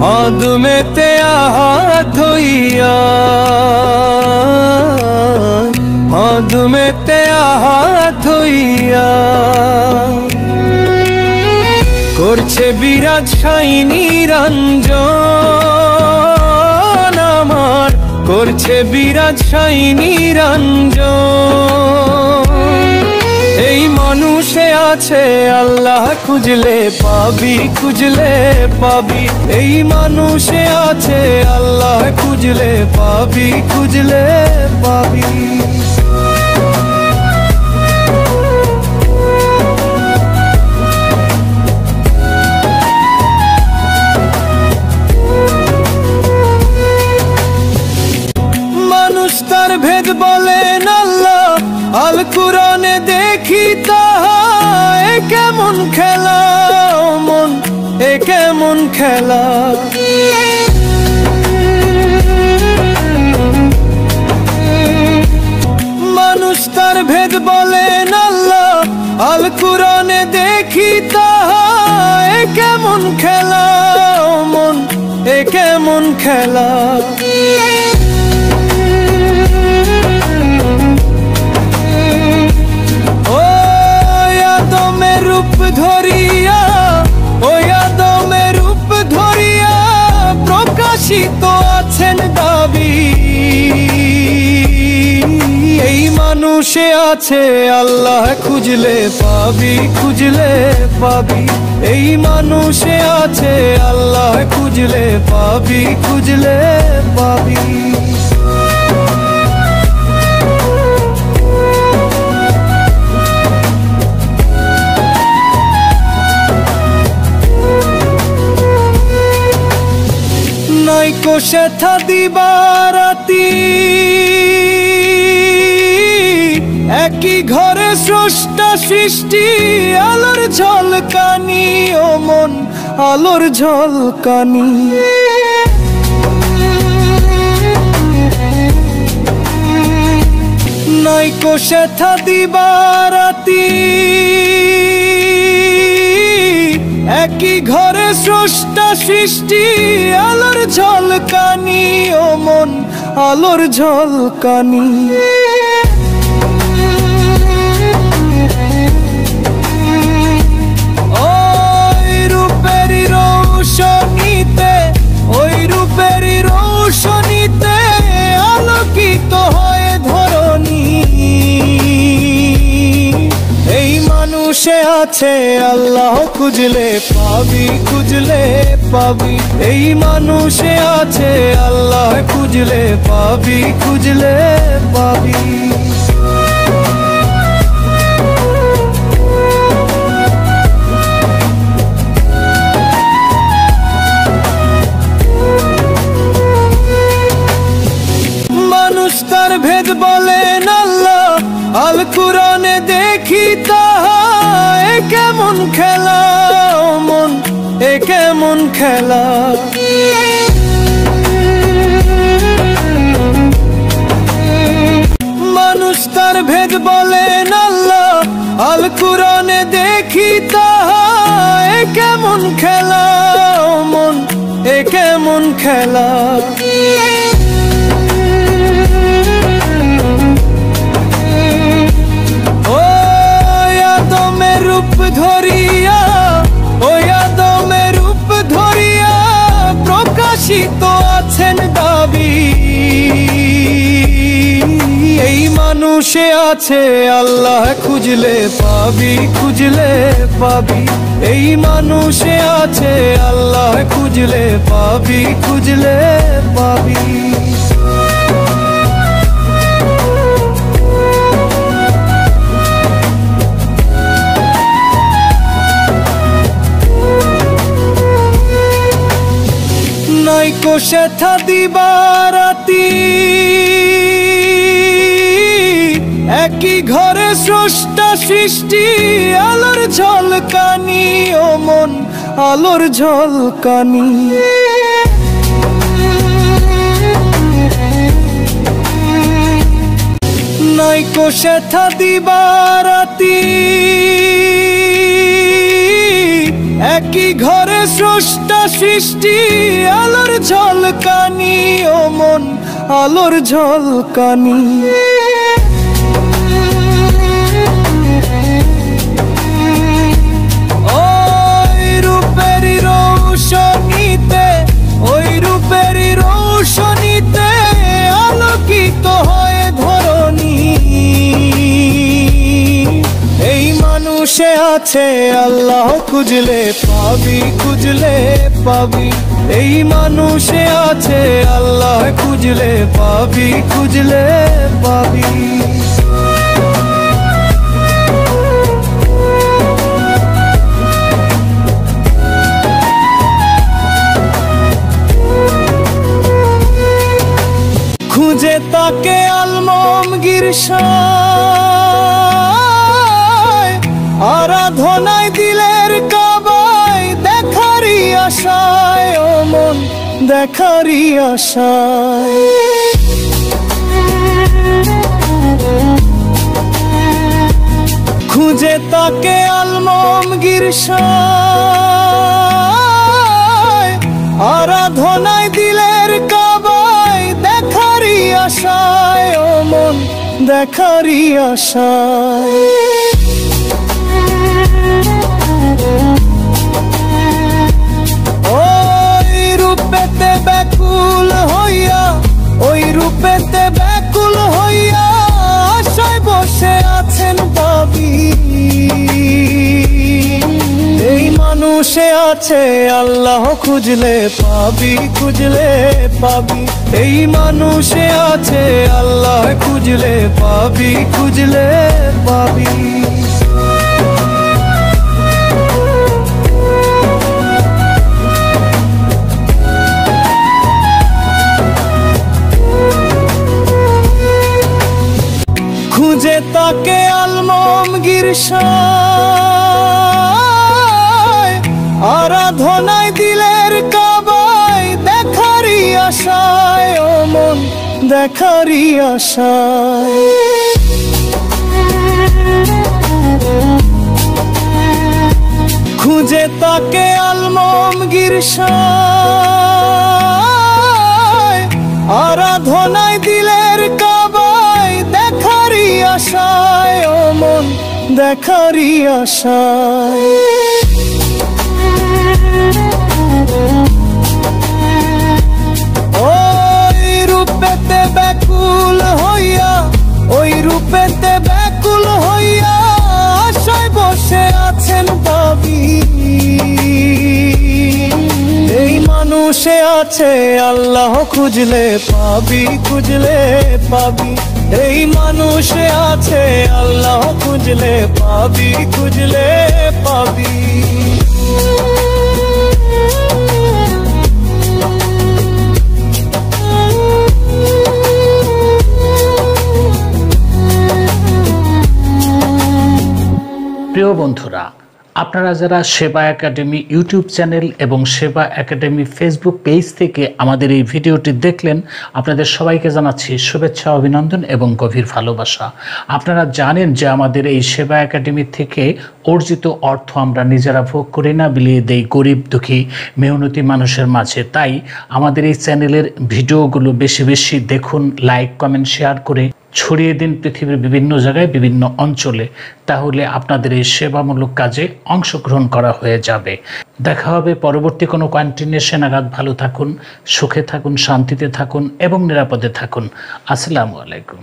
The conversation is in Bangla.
আদমেতে হাত ধইয়া, আদমেতে হাত ধইয়া করছে বিরাজ সাই নিরঞ্জন আমার, করছে বিরাজ সাই নিরঞ্জন। এই মানুষে আছে আল্লাহ খুঁজলে পাবি, খুঁজলে পাবি। এই মানুষে আছে আল্লাহ খুঁজলে পাবি, খুঁজলে পাবি। মানুষ তার ভেদ বলেন আল্লাহ, আল কুরআনে দেখি তাহা। এ কেমন খেলা মন, এ কেমন খেলা। মানুষ তার ভেদ বলেন আল্লাহ, আল কুরআনে দেখি তাহা। এ কেমন খেলা মন, এ কেমন খেলা। ধরিয়া ওই আদমের রূপ ধরিয়া প্রকাশিত আছেন দাবি। এই মানুষে আছে আল্লাহ খুঁজলে পাবি, খুঁজলে পাবি। এই মানুষে আছে আল্লাহ খুঁজলে পাবি, খুঁজলে পাবি। নাইকো সেথা দিবারাতি একই ঘরে স্রষ্টা সৃষ্টি। আলোর ঝলকানি ও মন, আলোর ঝলকানি। নাইকো সেথা দিবারাতি একই ঘরে স্রষ্টা সৃষ্টি। আলোর ঝলকানি ও মন, আলোর ঝলকানি। ওই রূপেরই রৌশনীতে, ওই রূপেরই রৌশনীতে আলোকিত হয় ধরণী। এই মানুষে আছে আল্লাহ খুঁজলে পাবি, খুঁজলে পাবি। এই মানুষে আছে আল্লাহ খুঁজলে পাবি, খুঁজলে পাবি। মানুষ তার ভেদ বলেন আল্লাহ, আল কুরআনে দেখি তাহা। এ কেমন খেলা মন, এ কেমন খেলা। মানুষ তার ভেদ বলেন আল্লাহ, আল কুরআনে দেখি তাহা। এ কেমন খেলা মন, এ কেমন খেলা। রূপ ধরিয়া ওই আদমের রূপ ধরিয়া প্রকাশিত আছেন দাবি। এই মানুষে আছে আল্লাহ খুঁজলে পাবি, খুঁজলে পাবি। এই মানুষে আছে আল্লাহ খুঁজলে পাবি, খুঁজলে পাবি। নাইকো সেথা দিবারাতি একই ঘরে স্রষ্টা সৃষ্টি। আলোর ঝলকানি ও মন, আলোর ঝলকানি। নাইকো সেথা দিবারাতি একই ঘরে স্রষ্টা সৃষ্টি, আলোর ঝলকানি ও মন আলোর ঝলকানি। ওই রূপেরই রৌশনীতে, ওই রূপেরই রৌশনীতে আলোকিত হয় ধরণী। এই মানুষে আছে আল্লাহ, খুঁজলে পাবি, খুঁজলে পাবি। এই মানুষে আছে আল্লাহ, খুঁজলে পাবি, খুঁজলে পাবি। খুঁজে তাকে আলমগীর শায়, আরাধনায় দিলের কাবায়, দেখারই আশায় ও মন দেখারই আশায়। খুঁজে তাকে আলমগীর শায়, আরাধনায় দিলের কাবায়, দেখারই আশায় ও মন দেখারই আশায়। ওই রূপেতে ব্যাকুল হইয়া, ওই রূপেতে ব্যাকুল হইয়া আশায় বসে আছেন পাবি। এই মানুষে আছে আল্লাহ, খুঁজলে পাবি, খুঁজলে পাবি। এই মানুষে আছে আল্লাহ, খুঁজলে পাবি, খুঁজলে পাবি। খুঁজে তাকে আলমগীর শায়, আরাধনায় দিলের কাবায়, দেখারই আশায় ও মন দেখারই আশায়। খুঁজে তাকে আলমগীর শায়, আরাধনায় দিলের কাবায়, দেখারই আশায় ও মন দেখারই আশায়। ওই রূপেতে ব্যাকুল হইয়া, ওই রূপেতে ব্যাকুল হইয়া আশায় বসে আছেন পাবি। এই মানুষে আছে আল্লাহ, খুঁজলে পাবি, খুঁজলে পাবি। এই মানুষে আছে আল্লাহ, খুঁজলে পাবি, খুঁজলে পাবি। প্রিয় বন্ধুরা, আপনারা যারা সেবা একাডেমি ইউটিউব চ্যানেল এবং সেবা একাডেমি ফেসবুক পেজ থেকে আমাদের এই ভিডিওটি দেখলেন, আপনাদের সবাইকে জানাচ্ছি শুভেচ্ছা, অভিনন্দন এবং গভীর ভালোবাসা। আপনারা জানেন যে আমাদের এই সেবা একাডেমি থেকে অর্জিত অর্থ আমরা নিজেরা ভোগ করি না, বিলিয়ে দেই গরিব দুঃখী মেহনতি মানুষের মাঝে। তাই আমাদের এই চ্যানেলের ভিডিওগুলো বেশি বেশি দেখুন, লাইক কমেন্ট শেয়ার করে ছড়িয়ে দিন পৃথিবীর বিভিন্ন জায়গায়, বিভিন্ন অঞ্চলে। তাহলে আপনাদের এই সেবামূলক কাজে অংশগ্রহণ করা হয়ে যাবে। দেখা হবে পরবর্তী কোনো কন্টিনিউশন। নাগাদ ভালো থাকুন, সুখে থাকুন, শান্তিতে থাকুন এবং নিরাপদে থাকুন। আসসালামু আলাইকুম।